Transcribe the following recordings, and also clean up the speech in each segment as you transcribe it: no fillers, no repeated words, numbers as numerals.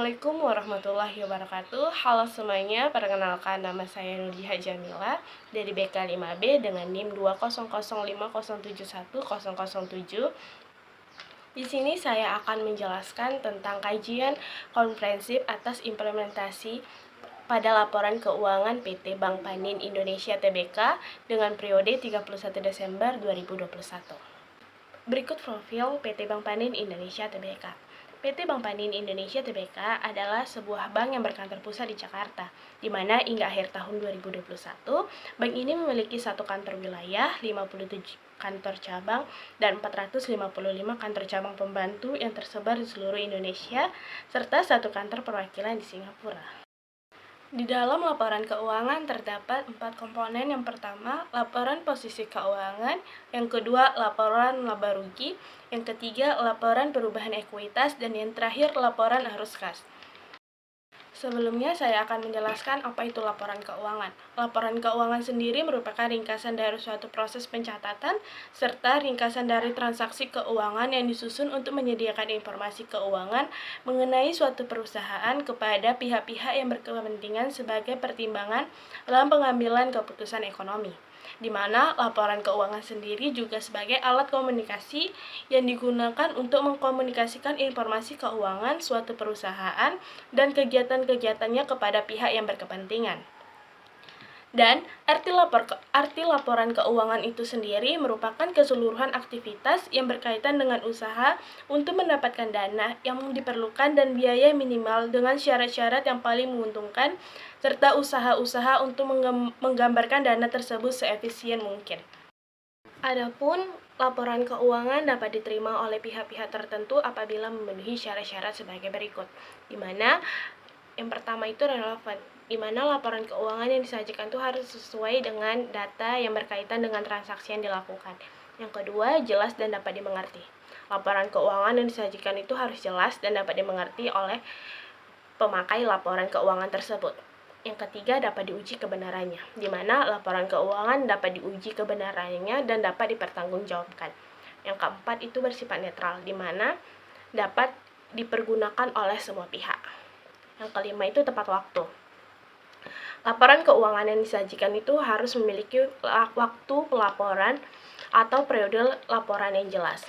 Assalamualaikum warahmatullahi wabarakatuh. Halo semuanya, perkenalkan nama saya Nuliha Jamila dari BK 5B dengan NIM 20050710007. Di sini saya akan menjelaskan tentang kajian komprehensif atas implementasi pada laporan keuangan PT Bank Panin Indonesia Tbk dengan periode 31 Desember 2021. Berikut profil PT Bank Panin Indonesia Tbk. PT Bank Panin Indonesia Tbk adalah sebuah bank yang berkantor pusat di Jakarta, di mana hingga akhir tahun 2021, bank ini memiliki 1 kantor wilayah, 57 kantor cabang, dan 455 kantor cabang pembantu yang tersebar di seluruh Indonesia, serta 1 kantor perwakilan di Singapura. Di dalam laporan keuangan terdapat 4 komponen. Yang pertama, laporan posisi keuangan. Yang kedua, laporan laba rugi. Yang ketiga, laporan perubahan ekuitas. Dan yang terakhir, laporan arus kas. Sebelumnya saya akan menjelaskan apa itu laporan keuangan. Laporan keuangan sendiri merupakan ringkasan dari suatu proses pencatatan serta ringkasan dari transaksi keuangan yang disusun untuk menyediakan informasi keuangan mengenai suatu perusahaan kepada pihak-pihak yang berkepentingan sebagai pertimbangan dalam pengambilan keputusan ekonomi, di mana laporan keuangan sendiri juga sebagai alat komunikasi yang digunakan untuk mengkomunikasikan informasi keuangan suatu perusahaan dan kegiatan-kegiatannya kepada pihak yang berkepentingan. Dan arti laporan keuangan itu sendiri merupakan keseluruhan aktivitas yang berkaitan dengan usaha untuk mendapatkan dana yang diperlukan dan biaya minimal dengan syarat-syarat yang paling menguntungkan, serta usaha-usaha untuk menggambarkan dana tersebut seefisien mungkin. Adapun laporan keuangan dapat diterima oleh pihak-pihak tertentu apabila memenuhi syarat-syarat sebagai berikut, di mana yang pertama itu relevan, di mana laporan keuangan yang disajikan itu harus sesuai dengan data yang berkaitan dengan transaksi yang dilakukan. Yang kedua, jelas dan dapat dimengerti. Laporan keuangan yang disajikan itu harus jelas dan dapat dimengerti oleh pemakai laporan keuangan tersebut. Yang ketiga, dapat diuji kebenarannya, di mana laporan keuangan dapat diuji kebenarannya dan dapat dipertanggungjawabkan. Yang keempat itu bersifat netral, di mana dapat dipergunakan oleh semua pihak. Yang kelima itu tepat waktu. Laporan keuangan yang disajikan itu harus memiliki waktu pelaporan atau periode laporan yang jelas.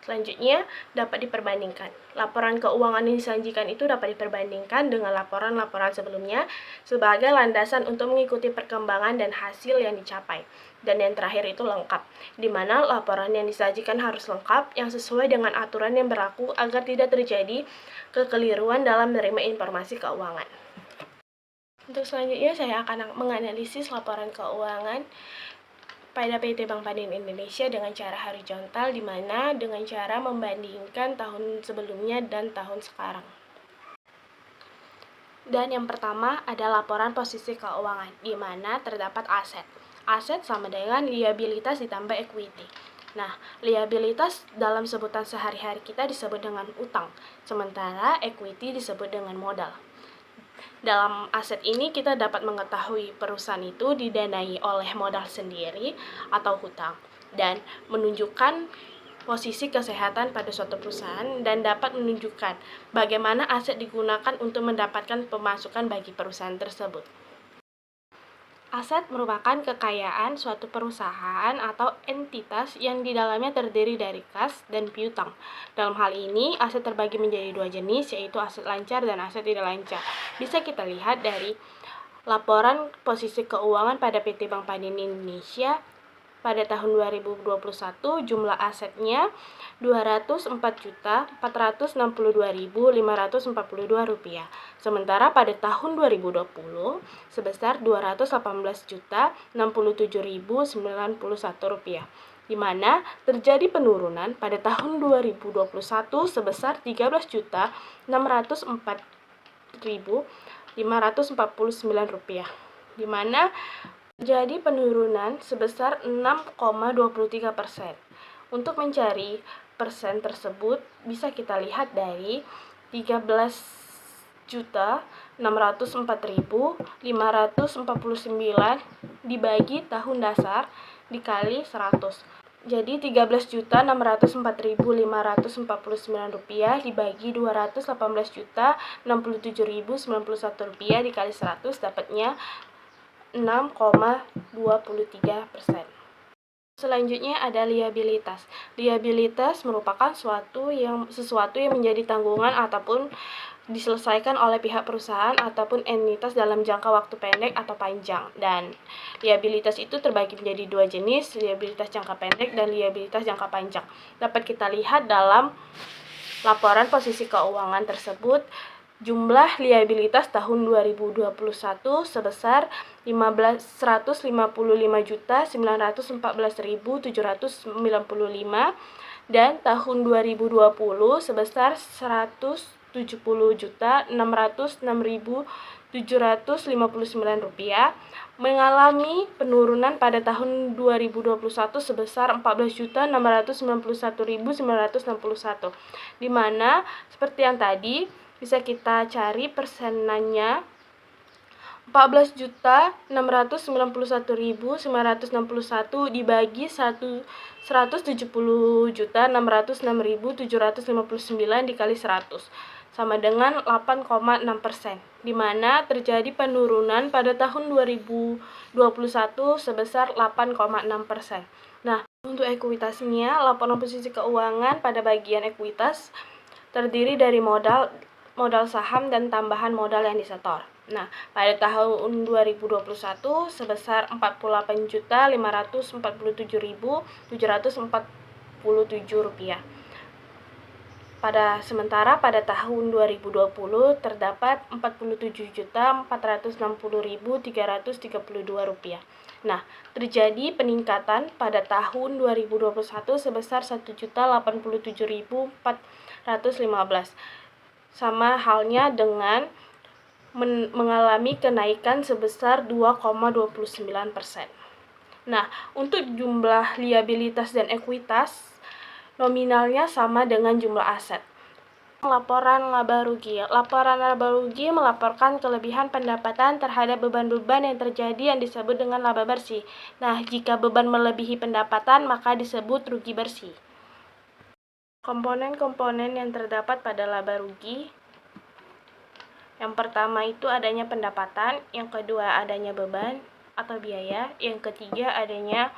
Selanjutnya, dapat diperbandingkan. Laporan keuangan yang disajikan itu dapat diperbandingkan dengan laporan-laporan sebelumnya sebagai landasan untuk mengikuti perkembangan dan hasil yang dicapai. Dan yang terakhir itu lengkap, di mana laporan yang disajikan harus lengkap yang sesuai dengan aturan yang berlaku agar tidak terjadi kekeliruan dalam menerima informasi keuangan. Untuk selanjutnya, saya akan menganalisis laporan keuangan pada PT Bank Panin Indonesia dengan cara horizontal, di mana dengan cara membandingkan tahun sebelumnya dan tahun sekarang. Dan yang pertama ada laporan posisi keuangan, di mana terdapat aset. Aset sama dengan liabilitas ditambah equity. Nah, liabilitas dalam sebutan sehari-hari kita disebut dengan utang, sementara equity disebut dengan modal. Dalam aset ini kita dapat mengetahui perusahaan itu didanai oleh modal sendiri atau hutang, dan menunjukkan posisi kesehatan pada suatu perusahaan dan dapat menunjukkan bagaimana aset digunakan untuk mendapatkan pemasukan bagi perusahaan tersebut. Aset merupakan kekayaan suatu perusahaan atau entitas yang di dalamnya terdiri dari kas dan piutang. Dalam hal ini, aset terbagi menjadi 2 jenis, yaitu aset lancar dan aset tidak lancar. Bisa kita lihat dari laporan posisi keuangan pada PT Bank Panin Indonesia pada tahun 2021, jumlah asetnya Rp204.462.542. Sementara pada tahun 2020 sebesar Rp218.67.091, di mana terjadi penurunan pada tahun 2021 sebesar Rp13.604.549, di mana terjadi penurunan sebesar 6,23%. Untuk mencari persen tersebut bisa kita lihat dari 13.604.549 dibagi tahun dasar dikali 100. Jadi Rp13.604.549 dibagi Rp218.067.091 dikali 100 dapatnya 6,23%. Selanjutnya ada liabilitas. Liabilitas merupakan sesuatu yang menjadi tanggungan ataupun diselesaikan oleh pihak perusahaan ataupun entitas dalam jangka waktu pendek atau panjang. Dan liabilitas itu terbagi menjadi dua jenis, liabilitas jangka pendek dan liabilitas jangka panjang. Dapat kita lihat dalam laporan posisi keuangan tersebut. Jumlah liabilitas tahun 2021 sebesar Rp155.914.795 dan tahun 2020 sebesar Rp170.606.759 mengalami penurunan pada tahun 2021 sebesar Rp14.691.961, di mana seperti yang tadi bisa kita cari persenannya 14.691.961 dibagi 170.606.759 dikali 100 sama dengan 8,6%, di mana terjadi penurunan pada tahun 2021 sebesar 8,6%. Nah, untuk ekuitasnya, laporan posisi keuangan pada bagian ekuitas terdiri dari modal saham dan tambahan modal yang disetor. Nah, pada tahun 2021 sebesar Rp45.547.747. Sementara pada tahun 2020 terdapat Rp47.460.332. Nah, terjadi peningkatan pada tahun 2021 sebesar Rp1.087.415. Sama halnya dengan mengalami kenaikan sebesar 2,29%. Nah, untuk jumlah liabilitas dan ekuitas nominalnya sama dengan jumlah aset. Laporan laba rugi. Laporan laba rugi melaporkan kelebihan pendapatan terhadap beban-beban yang terjadi yang disebut dengan laba bersih. Nah, jika beban melebihi pendapatan maka disebut rugi bersih. Komponen-komponen yang terdapat pada laba rugi. Yang pertama itu adanya pendapatan, yang kedua adanya beban atau biaya, yang ketiga adanya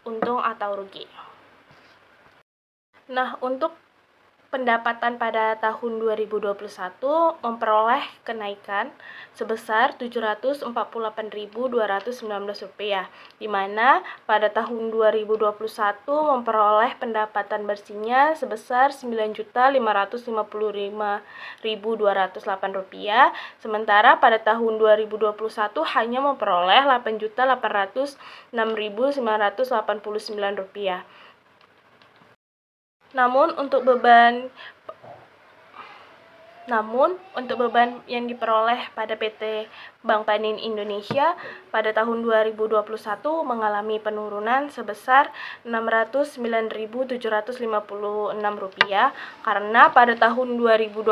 untung atau rugi. Nah, untuk pendapatan pada tahun 2021 memperoleh kenaikan sebesar Rp748.219, di mana pada tahun 2021 memperoleh pendapatan bersihnya sebesar Rp9.555.208, sementara pada tahun 2021 hanya memperoleh Rp8.806.989. Namun untuk beban yang diperoleh pada PT Bank Panin Indonesia pada tahun 2021 mengalami penurunan sebesar Rp609.756 karena pada tahun 2021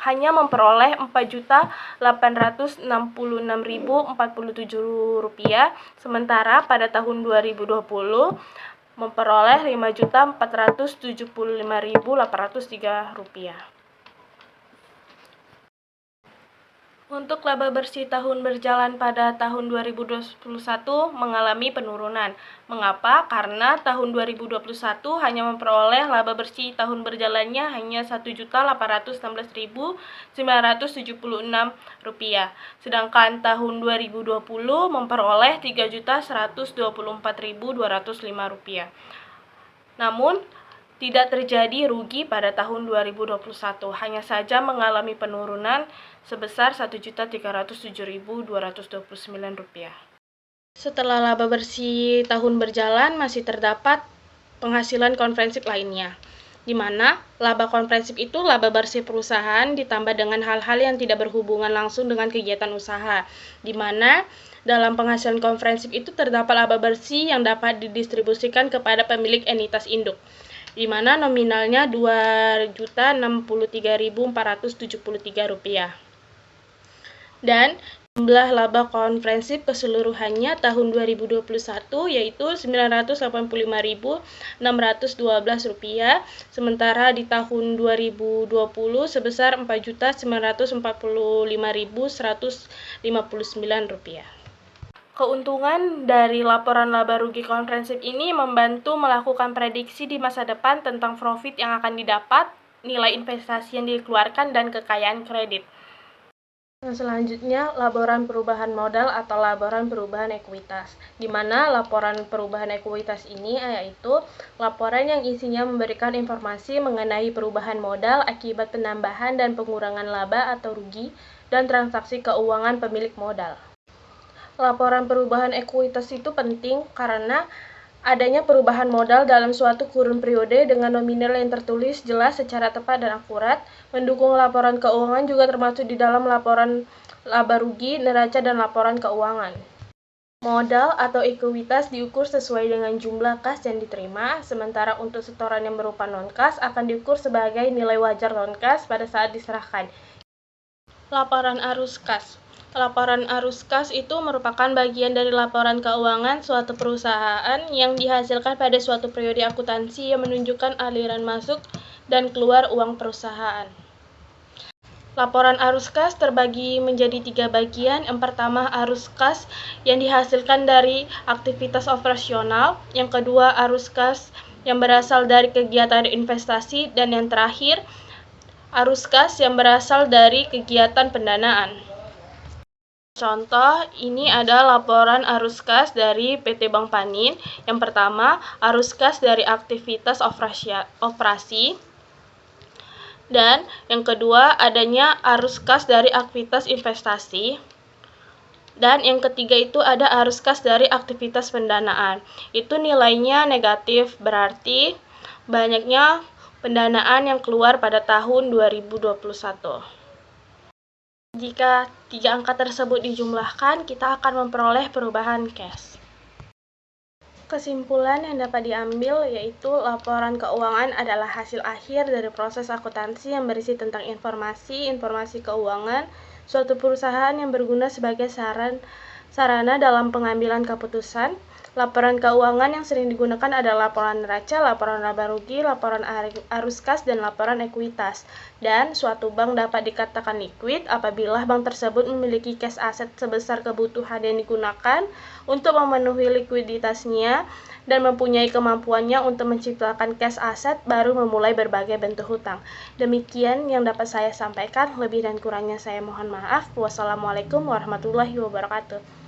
hanya memperoleh Rp4.866.047, sementara pada tahun 2020 memperoleh Rp5.475.803. Untuk laba bersih tahun berjalan pada tahun 2021 mengalami penurunan. Mengapa? Karena tahun 2021 hanya memperoleh laba bersih tahun berjalannya hanya Rp1.816.976, sedangkan tahun 2020 memperoleh Rp3.124.205. Namun, tidak terjadi rugi pada tahun 2021, hanya saja mengalami penurunan sebesar Rp1.307.229. Setelah laba bersih tahun berjalan, masih terdapat penghasilan konferensif lainnya, di mana laba konferensif itu laba bersih perusahaan ditambah dengan hal-hal yang tidak berhubungan langsung dengan kegiatan usaha, di mana dalam penghasilan konferensif itu terdapat laba bersih yang dapat didistribusikan kepada pemilik entitas induk, di mana nominalnya Rp2.063.473. Dan Jumlah laba komprehensif keseluruhannya tahun 2021 yaitu Rp985.612, sementara di tahun 2020 sebesar Rp4.945.159. Keuntungan dari laporan laba rugi komprehensif ini membantu melakukan prediksi di masa depan tentang profit yang akan didapat, nilai investasi yang dikeluarkan, dan kekayaan kredit. Selanjutnya, laporan perubahan modal atau laporan perubahan ekuitas, di mana laporan perubahan ekuitas ini yaitu laporan yang isinya memberikan informasi mengenai perubahan modal akibat penambahan dan pengurangan laba atau rugi dan transaksi keuangan pemilik modal. Laporan perubahan ekuitas itu penting karena adanya perubahan modal dalam suatu kurun periode dengan nominal yang tertulis jelas secara tepat dan akurat. Mendukung laporan keuangan juga termasuk di dalam laporan laba rugi, neraca, dan laporan keuangan. Modal atau ekuitas diukur sesuai dengan jumlah kas yang diterima, sementara untuk setoran yang berupa non-kas akan diukur sebagai nilai wajar non-kas pada saat diserahkan. Laporan arus kas. Laporan arus kas itu merupakan bagian dari laporan keuangan suatu perusahaan yang dihasilkan pada suatu periode akuntansi yang menunjukkan aliran masuk dan keluar uang perusahaan. Laporan arus kas terbagi menjadi 3 bagian. Yang pertama, arus kas yang dihasilkan dari aktivitas operasional. Yang kedua, arus kas yang berasal dari kegiatan investasi. Dan yang terakhir, arus kas yang berasal dari kegiatan pendanaan. Contoh, ini ada laporan arus kas dari PT Bank Panin. Yang pertama, arus kas dari aktivitas operasi. Dan yang kedua, adanya arus kas dari aktivitas investasi. Dan yang ketiga itu ada arus kas dari aktivitas pendanaan. Itu nilainya negatif, berarti banyaknya pendanaan yang keluar pada tahun 2021. Jika 3 angka tersebut dijumlahkan, kita akan memperoleh perubahan cash. Kesimpulan yang dapat diambil yaitu laporan keuangan adalah hasil akhir dari proses akuntansi yang berisi tentang informasi keuangan suatu perusahaan yang berguna sebagai sarana dalam pengambilan keputusan. Laporan keuangan yang sering digunakan adalah laporan neraca, laporan laba rugi, laporan arus kas, dan laporan ekuitas. Dan suatu bank dapat dikatakan liquid apabila bank tersebut memiliki cash aset sebesar kebutuhan yang digunakan untuk memenuhi likuiditasnya dan mempunyai kemampuannya untuk menciptakan cash aset baru memulai berbagai bentuk hutang. Demikian yang dapat saya sampaikan, lebih dan kurangnya saya mohon maaf. Wassalamualaikum warahmatullahi wabarakatuh.